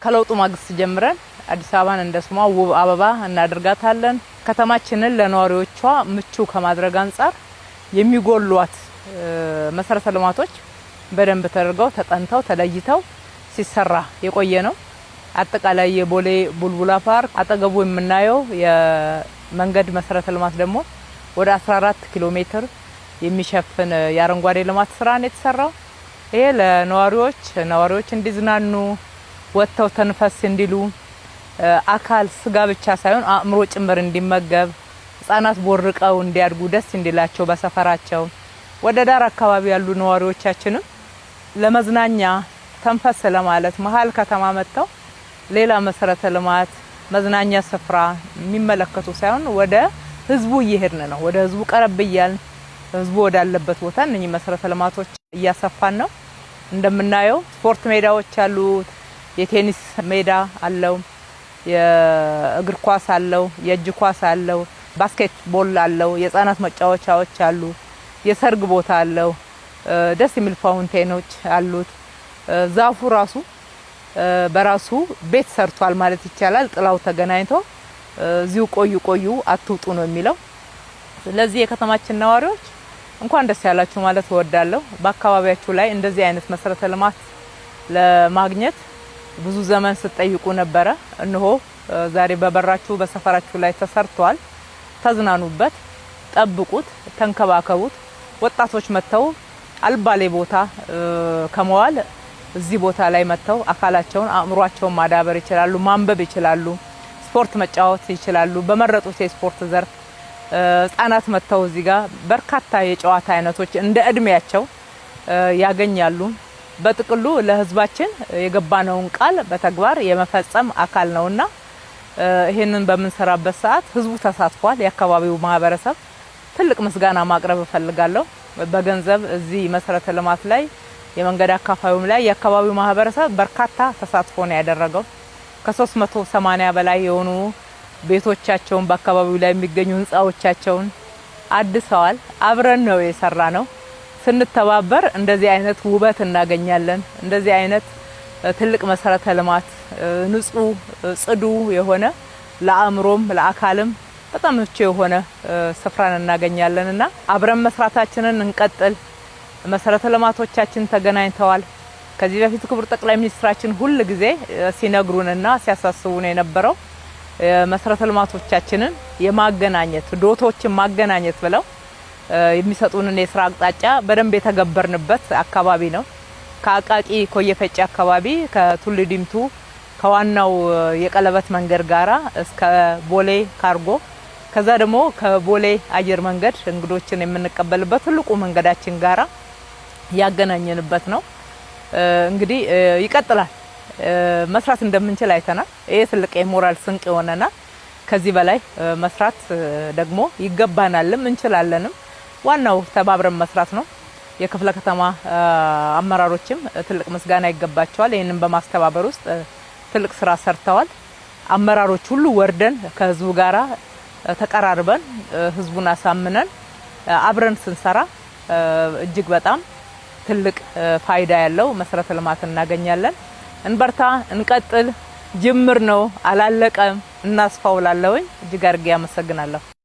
ከለውጡ ማግስት ጀምረን አዲስ አበባን እንደ ስሟ ውብ አበባ እናደርጋታለን። ከተማችንን ለነዋሪዎቿ ምቹ ከማድረግ አንፃር የሚጎሏት መሰረተ ልማቶች በደንብ ተደርገው ተጠንተው ተለይተው ሲሰራ የቆየ ነው። አጠቃላይ የቦሌ ቡልቡላ ፓርክ አጠገቡ የምናየው የመንገድ መሰረተ ልማት ደግሞ ወደ 14 ኪሎ ሜትር የሚሸፍን የአረንጓዴ ልማት ስራ ነው የተሰራው። ይሄ ለነዋሪዎች እንዲዝናኑ ወጥተው ተንፈስ እንዲሉ አካል ስጋ ብቻ ሳይሆን አእምሮ ጭምር እንዲመገብ ህፃናት ቦርቀው እንዲያድጉ ደስ እንዲላቸው በሰፈራቸው ወደ ዳር አካባቢ ያሉ ነዋሪዎቻችንም ለመዝናኛ ተንፈስ ለማለት መሃል ከተማ መጥተው ሌላ መሰረተ ልማት መዝናኛ ስፍራ የሚመለከቱ ሳይሆን ወደ ህዝቡ እየሄድን ነው። ወደ ህዝቡ ቀረብ እያልን ህዝቡ ወዳለበት ቦታ እነኚህ መሰረተ ልማቶች እያሰፋን ነው። እንደምናየው ስፖርት ሜዳዎች አሉት፣ የቴኒስ ሜዳ አለው፣ የእግር ኳስ አለው፣ የእጅ ኳስ አለው፣ ባስኬትቦል አለው፣ የህፃናት መጫወቻዎች አሉ፣ የሰርግ ቦታ አለው፣ ደስ የሚል ፋውንቴኖች አሉት። ዛፉ ራሱ በራሱ ቤት ሰርቷል ማለት ይቻላል። ጥላው ተገናኝቶ እዚሁ ቆዩ አትውጡ ነው የሚለው። ስለዚህ የከተማችን ነዋሪዎች እንኳን ደስ ያላችሁ ማለት እወዳለሁ። በአካባቢያችሁ ላይ እንደዚህ አይነት መሰረተ ልማት ለማግኘት ብዙ ዘመን ስትጠይቁ ነበረ። እነሆ ዛሬ በበራችሁ በሰፈራችሁ ላይ ተሰርቷል። ተዝናኑበት፣ ጠብቁት፣ ተንከባከቡት። ወጣቶች መተው አልባሌ ቦታ ከመዋል እዚህ ቦታ ላይ መተው አካላቸውን አእምሯቸውን ማዳበር ይችላሉ፣ ማንበብ ይችላሉ፣ ስፖርት መጫወት ይችላሉ። በመረጡት የስፖርት ዘርፍ ህፃናት መተው እዚህ ጋር በርካታ የጨዋታ አይነቶች እንደ እድሜያቸው ያገኛሉ። በጥቅሉ ለህዝባችን የገባነውን ቃል በተግባር የመፈጸም አካል ነውና ይሄንን በምንሰራበት ሰዓት ህዝቡ ተሳትፏል። የአካባቢው ማህበረሰብ ትልቅ ምስጋና ማቅረብ እፈልጋለሁ። በገንዘብ እዚህ መሰረተ ልማት ላይ የመንገድ አካፋዩም ላይ የአካባቢው ማህበረሰብ በርካታ ተሳትፎ ነው ያደረገው። ከ380 በላይ የሆኑ ቤቶቻቸውን በአካባቢው ላይ የሚገኙ ህንጻዎቻቸውን አድሰዋል። አብረን ነው የሰራ ነው። ስንተባበር እንደዚህ አይነት ውበት እናገኛለን። እንደዚህ አይነት ትልቅ መሰረተ ልማት ንጹህ ጽዱ የሆነ ለአእምሮም ለአካልም በጣም ምቹ የሆነ ስፍራን እናገኛለንና አብረን መስራታችንን እንቀጥል። መሰረተ ልማቶቻችን ተገናኝተዋል። ከዚህ በፊት ክቡር ጠቅላይ ሚኒስትራችን ሁሉ ጊዜ ሲነግሩንና ሲያሳስቡን የነበረው መሰረተ ልማቶቻችንን የማገናኘት ዶቶችን ማገናኘት ብለው የሚሰጡንን የስራ አቅጣጫ በደንብ የተገበርንበት አካባቢ ነው። ከአቃቂ ኮየፈጭ አካባቢ ከቱሉ ዲምቱ ከዋናው የቀለበት መንገድ ጋራ እስከ ቦሌ ካርጎ ከዛ ደግሞ ከቦሌ አየር መንገድ እንግዶችን የምንቀበልበት ትልቁ መንገዳችን ጋራ ያገናኘንበት ነው። እንግዲህ ይቀጥላል። መስራት እንደምንችል አይተናል። ይሄ ትልቅ የሞራል ስንቅ ይሆነናል። ከዚህ በላይ መስራት ደግሞ ይገባናልም እንችላለንም። ዋናው ተባብረን መስራት ነው። የክፍለ ከተማ አመራሮችም ትልቅ ምስጋና ይገባቸዋል። ይሄንን በማስተባበር ውስጥ ትልቅ ስራ ሰርተዋል። አመራሮች ሁሉ ወርደን ከህዝቡ ጋራ ተቀራርበን ህዝቡን አሳምነን አብረን ስንሰራ እጅግ በጣም ትልቅ ፋይዳ ያለው መሰረተ ልማት እናገኛለን። እንበርታ፣ እንቀጥል። ጅምር ነው፣ አላለቀም። እናስፋውላለሁኝ። እጅግ አድርጌ አመሰግናለሁ።